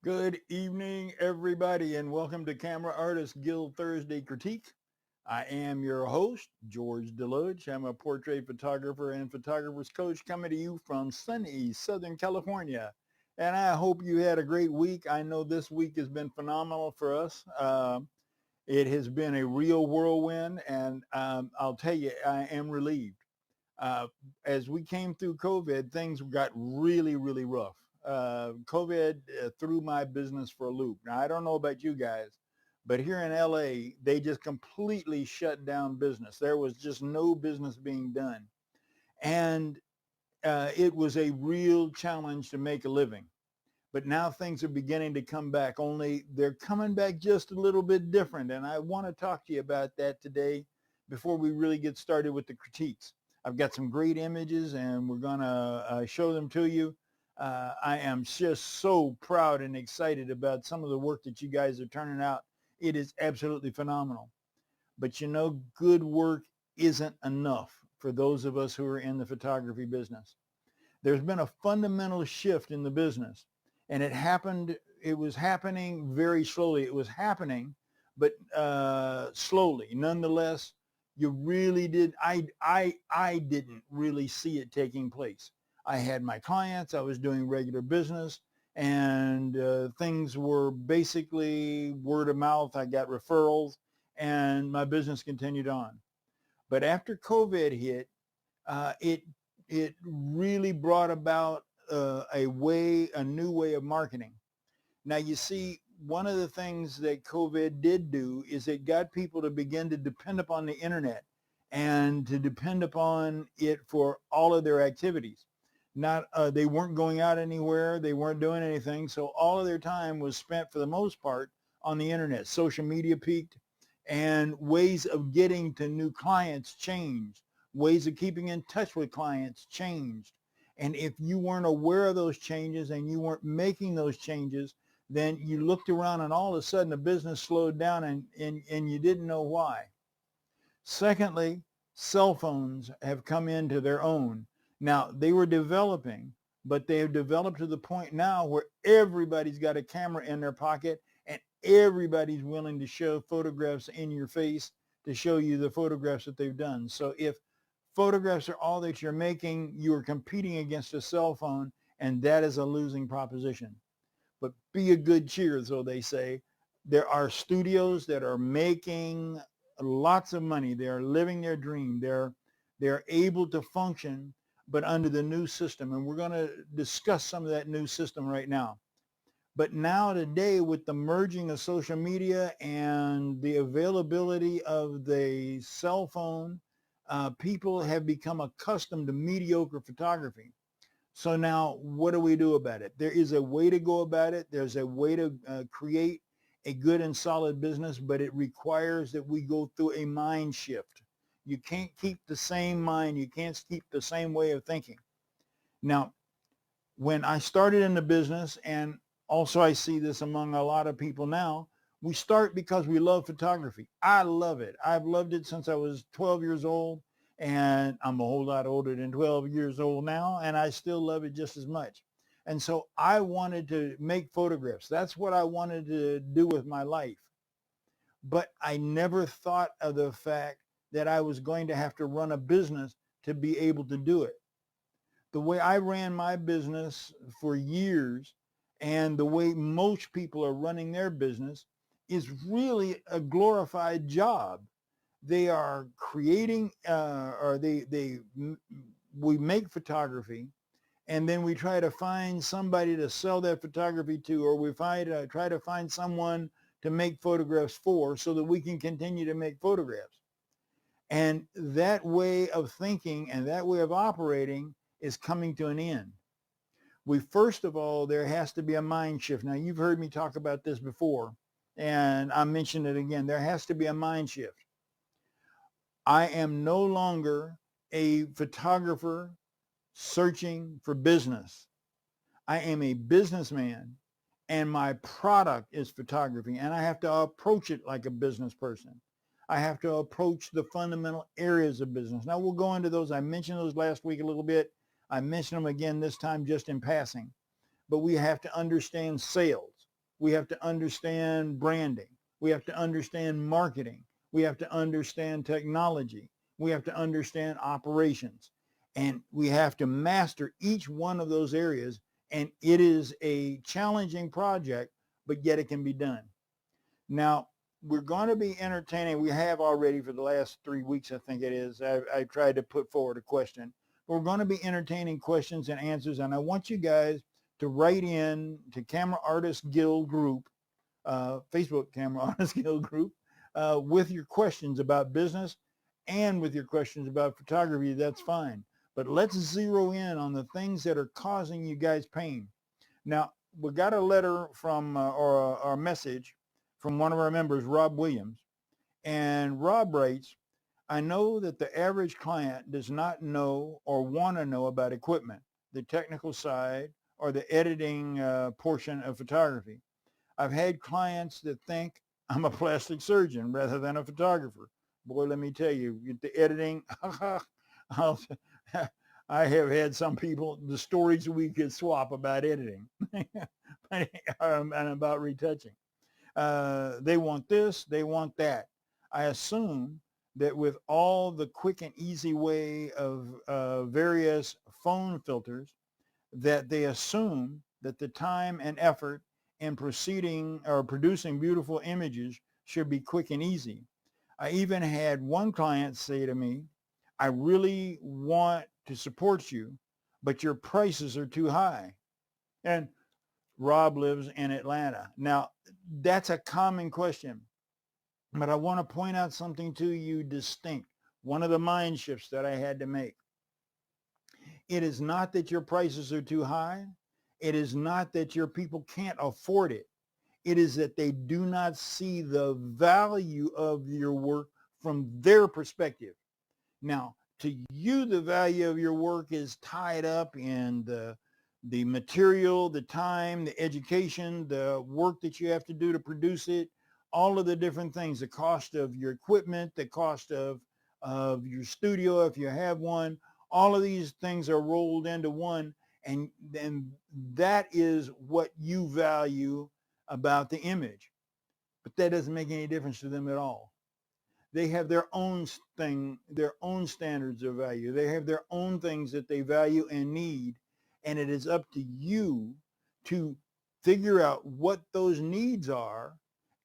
Good evening, everybody, and welcome to Camera Artist Guild Thursday Critique. I am your host, George Deloach. I'm a portrait photographer and photographer's coach coming to you from sunny Southern California. And I hope you had a great week. I know this week has been phenomenal for us. It has been a real whirlwind, and I'll tell you, I am relieved. Uh, as we came through COVID, things got really, really rough. COVID threw my business for a loop. Now, I don't know about you guys, but here in LA, they just completely shut down business. There was just no business being done. And it was a real challenge to make a living. But now things are beginning to come back, only they're coming back just a little bit different. And I want to talk to you about that today before we really get started with the critiques. I've got some great images and we're going to show them to you. I am just so proud and excited about some of the work that you guys are turning out. It is absolutely phenomenal. But you know, good work isn't enough for those of us who are in the photography business. There's been a fundamental shift in the business, and it was happening very slowly. It was happening, but slowly. Nonetheless, you really I didn't really see it taking place. I had my clients, I was doing regular business, and things were basically word of mouth. I got referrals, and my business continued on. But after COVID hit, it really brought about a new way of marketing. Now, you see, one of the things that COVID did do is it got people to begin to depend upon the internet and to depend upon it for all of their activities. Not they weren't going out anywhere, they weren't doing anything, so all of their time was spent for the most part on the internet. Social media peaked, and ways of getting to new clients changed. Ways of keeping in touch with clients changed. And if you weren't aware of those changes and you weren't making those changes, then you looked around and all of a sudden the business slowed down and you didn't know why. Secondly, cell phones have come into their own. Now, they were developing, but they have developed to the point now where everybody's got a camera in their pocket and everybody's willing to show photographs in your face to show you the photographs that they've done. So if photographs are all that you're making, you are competing against a cell phone, and that is a losing proposition. But be a good cheer, so they say. There are studios that are making lots of money. They are living their dream. They're able to function, but under the new system. And we're going to discuss some of that new system right now. But now today, with the merging of social media and the availability of the cell phone, people have become accustomed to mediocre photography. So now what do we do about it? There is a way to go about it. There's a way to create a good and solid business, but it requires that we go through a mind shift. You can't keep the same mind. You can't keep the same way of thinking. Now, when I started in the business, and also I see this among a lot of people now, we start because we love photography. I love it. I've loved it since I was 12 years old, and I'm a whole lot older than 12 years old now, and I still love it just as much. And so I wanted to make photographs. That's what I wanted to do with my life. But I never thought of the fact that I was going to have to run a business to be able to do it. The way I ran my business for years and the way most people are running their business is really a glorified job. They are creating we make photography, and then we try to find somebody to sell that photography to, or we try to find someone to make photographs for so that we can continue to make photographs. And that way of thinking and that way of operating is coming to an end. First of all, there has to be a mind shift. Now, you've heard me talk about this before, and I mention it again. There has to be a mind shift. I am no longer a photographer searching for business. I am a businessman, and my product is photography, and I have to approach it like a business person. I have to approach the fundamental areas of business. Now, we'll go into those. I mentioned those last week a little bit. I mentioned them again this time just in passing. But we have to understand sales. We have to understand branding. We have to understand marketing. We have to understand technology. We have to understand operations. And we have to master each one of those areas. And it is a challenging project, but yet it can be done. Now, we're going to be entertaining. We have already for the last 3 weeks, I think it is. I tried to put forward a question. But we're going to be entertaining questions and answers. And I want you guys to write in to Camera Artist Guild Group, Facebook Camera Artist Guild Group, with your questions about business and with your questions about photography. That's fine. But let's zero in on the things that are causing you guys pain. Now, we got a letter from, or a message from one of our members, Rob Williams. And Rob writes, I know that the average client does not know or want to know about equipment, the technical side, or the editing portion of photography. I've had clients that think I'm a plastic surgeon rather than a photographer. Boy, let me tell you, the editing, I have had some people, the stories we could swap about editing and about retouching. They want this, they want that. I assume that with all the quick and easy way of various phone filters, that they assume that the time and effort in proceeding or producing beautiful images should be quick and easy. I even had one client say to me, I really want to support you, but your prices are too high. And Rob lives in Atlanta. Now, that's a common question, but I want to point out something to you distinct. One of the mind shifts that I had to make. It is not that your prices are too high. It is not that your people can't afford it. It is that they do not see the value of your work from their perspective. Now, to you, the value of your work is tied up in the material, the time, the education, the work that you have to do to produce it, all of the different things, the cost of your equipment, the cost of your studio, if you have one, all of these things are rolled into one. And then that is what you value about the image. But that doesn't make any difference to them at all. They have their own thing, their own standards of value. They have their own things that they value and need. And it is up to you to figure out what those needs are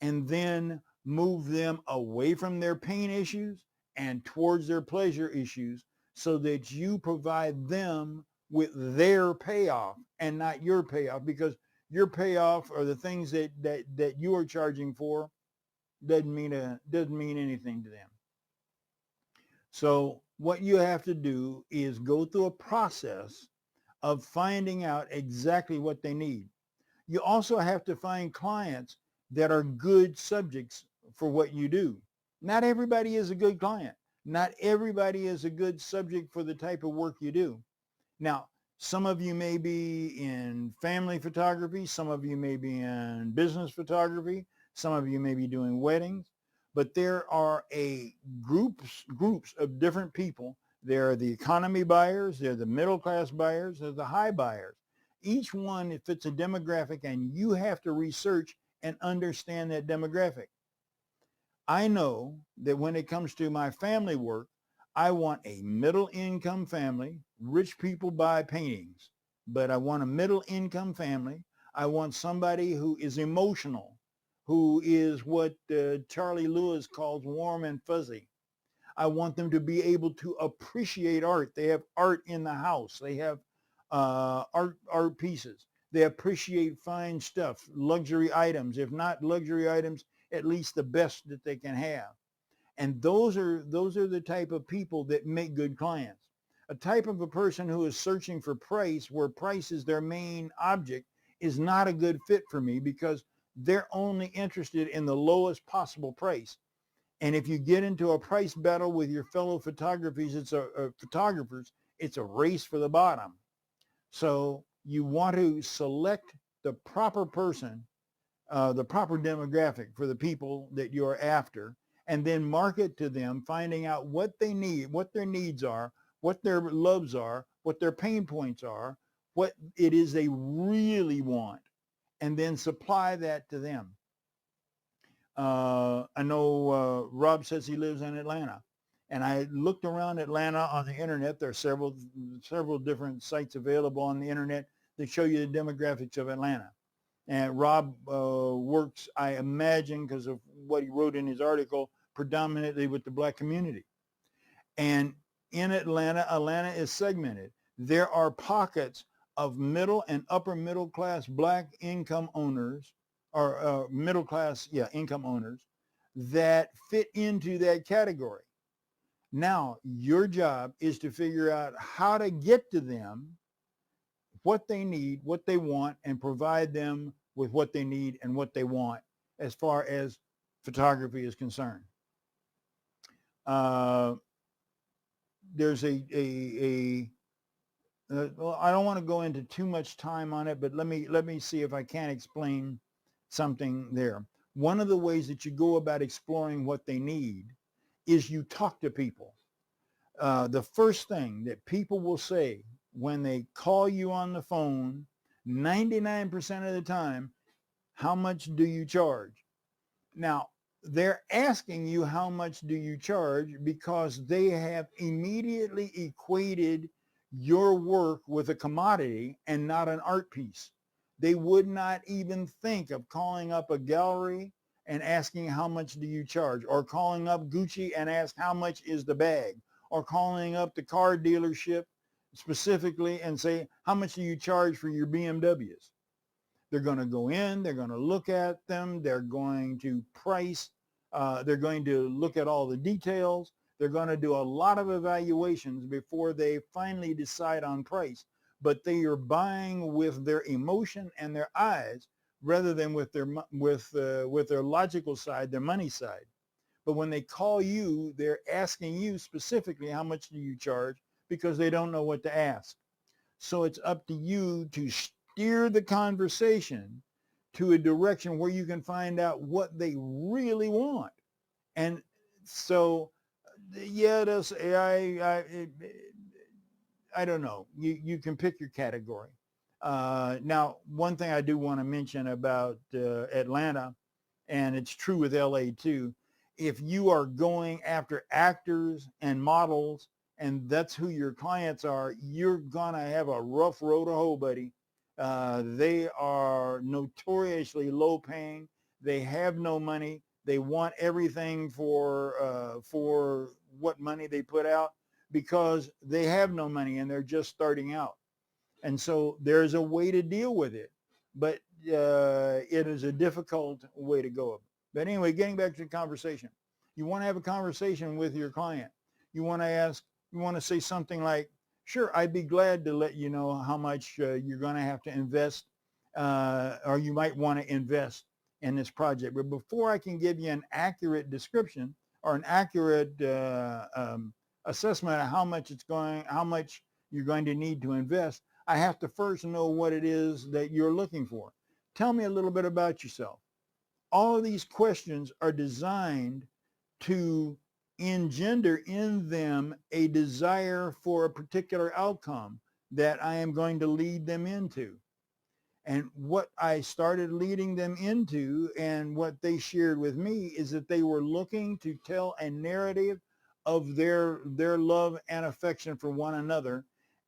and then move them away from their pain issues and towards their pleasure issues so that you provide them with their payoff and not your payoff, because your payoff or the things that you are charging for doesn't mean anything to them. So what you have to do is go through a process of finding out exactly what they need. You also have to find clients that are good subjects for what you do. Not everybody is a good client. Not everybody is a good subject for the type of work you do. Now, some of you may be in family photography. Some of you may be in business photography. Some of you may be doing weddings. But there are groups of different people. There are the economy buyers. There are the middle class buyers. There are the high buyers. Each one fits a demographic, and you have to research and understand that demographic. I know that when it comes to my family work, I want a middle income family. Rich people buy paintings, but I want a middle income family. I want somebody who is emotional, who is what Charlie Lewis calls warm and fuzzy. I want them to be able to appreciate art. They have art in the house. They have art pieces. They appreciate fine stuff, luxury items. If not luxury items, at least the best that they can have. And those are the type of people that make good clients. A type of a person who is searching for price, where price is their main object, is not a good fit for me, because they're only interested in the lowest possible price. And if you get into a price battle with your fellow photographers, it's a race for the bottom. So you want to select the proper person, the proper demographic for the people that you're after, and then market to them, finding out what they need, what their needs are, what their loves are, what their pain points are, what it is they really want, and then supply that to them. I know Rob says he lives in Atlanta, and I looked around Atlanta on the internet. There are several different sites available on the internet that show you the demographics of Atlanta. And Rob works, I imagine, because of what he wrote in his article, predominantly with the black community. And in Atlanta, Atlanta is segmented. There are pockets of middle and upper middle class black income owners, or middle class, income owners that fit into that category. Now, your job is to figure out how to get to them, what they need, what they want, and provide them with what they need and what they want as far as photography is concerned. There's well, I don't want to go into too much time on it, but let me see if I can explain something there. One of the ways that you go about exploring what they need is you talk to people. The first thing that people will say when they call you on the phone, 99% of the time, how much do you charge? Now, they're asking you how much do you charge because they have immediately equated your work with a commodity and not an art piece. They would not even think of calling up a gallery and asking how much do you charge, or calling up Gucci and ask how much is the bag, or calling up the car dealership specifically and say how much do you charge for your BMWs. They're going to go in, they're going to look at them, they're going to price, they're going to look at all the details, they're going to do a lot of evaluations before they finally decide on price. But they are buying with their emotion and their eyes rather than with their logical side, their money side. But when they call you, they're asking you specifically how much do you charge because they don't know what to ask. So it's up to you to steer the conversation to a direction where you can find out what they really want. And so, yeah, that's I don't know. You can pick your category. Now, one thing I do want to mention about Atlanta, and it's true with LA too, if you are going after actors and models and that's who your clients are, you're going to have a rough road to hoe, buddy. They are notoriously low paying. They have no money. They want everything for what money they put out because they have no money and they're just starting out. And so there's a way to deal with it, but it is a difficult way to go. But anyway, getting back to the conversation, you want to have a conversation with your client. You want to say something like, sure, I'd be glad to let you know how much you're going to have to invest, or you might want to invest in this project. But before I can give you an accurate description or an accurate assessment of how much you're going to need to invest, I have to first know what it is that you're looking for. Tell me a little bit about yourself. All of these questions are designed to engender in them a desire for a particular outcome that I am going to lead them into. And what I started leading them into and what they shared with me is that they were looking to tell a narrative of their love and affection for one another.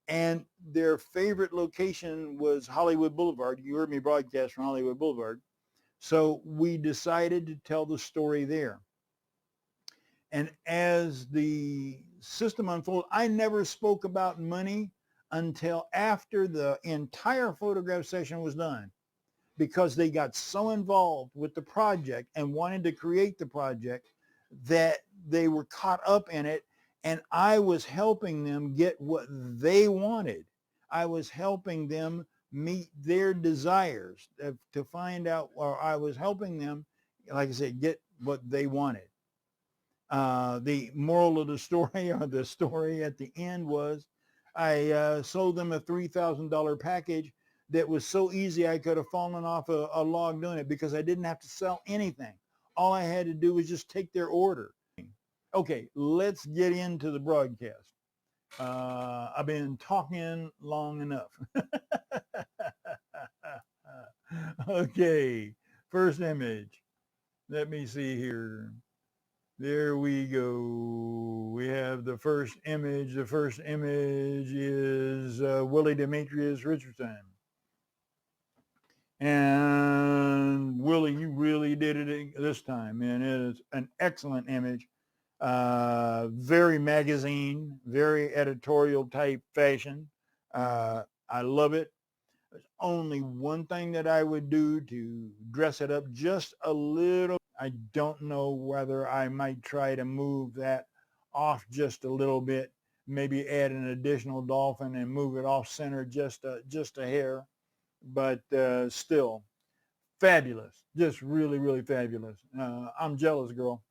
And their favorite location was Hollywood Boulevard. You heard me broadcast from Hollywood Boulevard. So we decided to tell the story there. And as the system unfolded, I never spoke about money until after the entire photograph session was done, because they got so involved with the project and wanted to create the project that they were caught up in it. And I was helping them get what they wanted. I was helping them meet their desires to find out, or I was helping them, like I said, get what they wanted. The moral of the story, or the story at the end, was I sold them a $3,000 package that was so easy I could have fallen off a log doing it, because I didn't have to sell anything. All I had to do was just take their order. Okay, let's get into the broadcast. I've been talking long enough. Okay, first image. Let me see here. There we go. We have the first image. The first image is Willie Demetrius Richardson. And Willie, you really did it this time, man. It is an excellent image. Very magazine, very editorial type fashion. I love it. There's only one thing that I would do to dress it up just a little. I don't know whether I might try to move that off just a little bit, maybe add an additional dolphin and move it off center just a hair, but still fabulous, just really, really fabulous. I'm jealous, girl.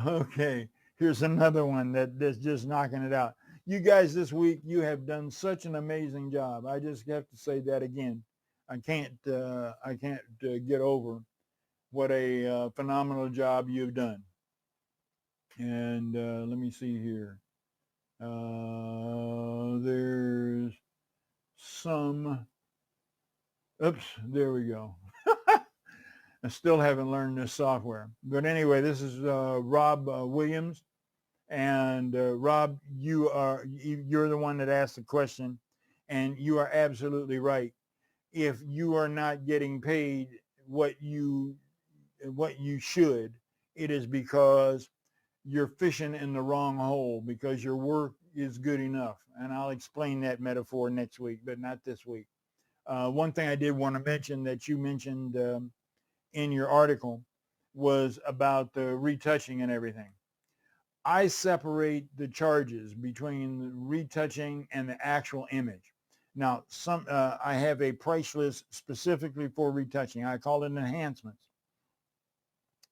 Okay, here's another one that's just knocking it out. You guys this week, you have done such an amazing job. I just have to say that again. I can't get over what a phenomenal job you've done. And let me see here. There's some. Oops, there we go. I still haven't learned this software. But anyway, this is Rob Williams. And Rob, you're the one that asked the question, and you are absolutely right. If you are not getting paid what you should, it is because you're fishing in the wrong hole, because your work is good enough. And I'll explain that metaphor next week, but not this week. One thing I did want to mention that you mentioned in your article was about the retouching and everything. I separate the charges between the retouching and the actual image. Now, I have a price list specifically for retouching. I call it enhancements.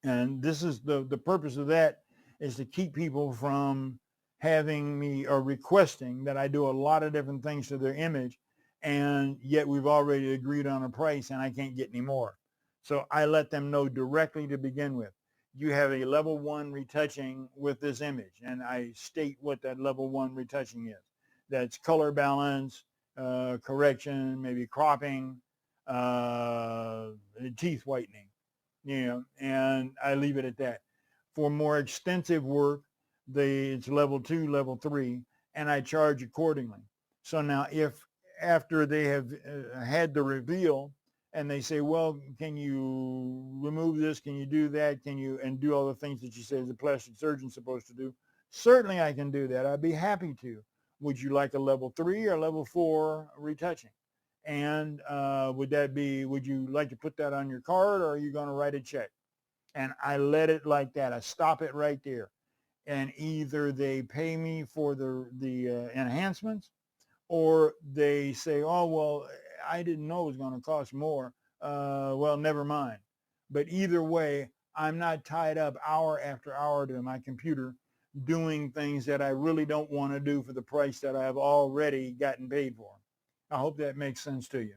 And this is the purpose of that is to keep people from having me or requesting that I do a lot of different things to their image, and yet we've already agreed on a price and I can't get any more. So I let them know directly to begin with. You have a level 1 retouching with this image, and I state what that level 1 retouching is. That's color balance, correction, maybe cropping, teeth whitening, and I leave it at that. For more extensive work, it's level 2, level 3, and I charge accordingly. So now if after they have had the reveal and they say, well, can you remove this? Can you do that? And do all the things that you say as a plastic surgeon's supposed to do? Certainly I can do that. I'd be happy to. Would you like a level 3 or level 4 retouching? And would you like to put that on your card, or are you going to write a check? And I let it like that. I stop it right there. And either they pay me for the enhancements, or they say, oh, well, I didn't know it was going to cost more. Well, never mind. But either way, I'm not tied up hour after hour to my computer doing things that I really don't want to do for the price that I've already gotten paid for. I hope that makes sense to you.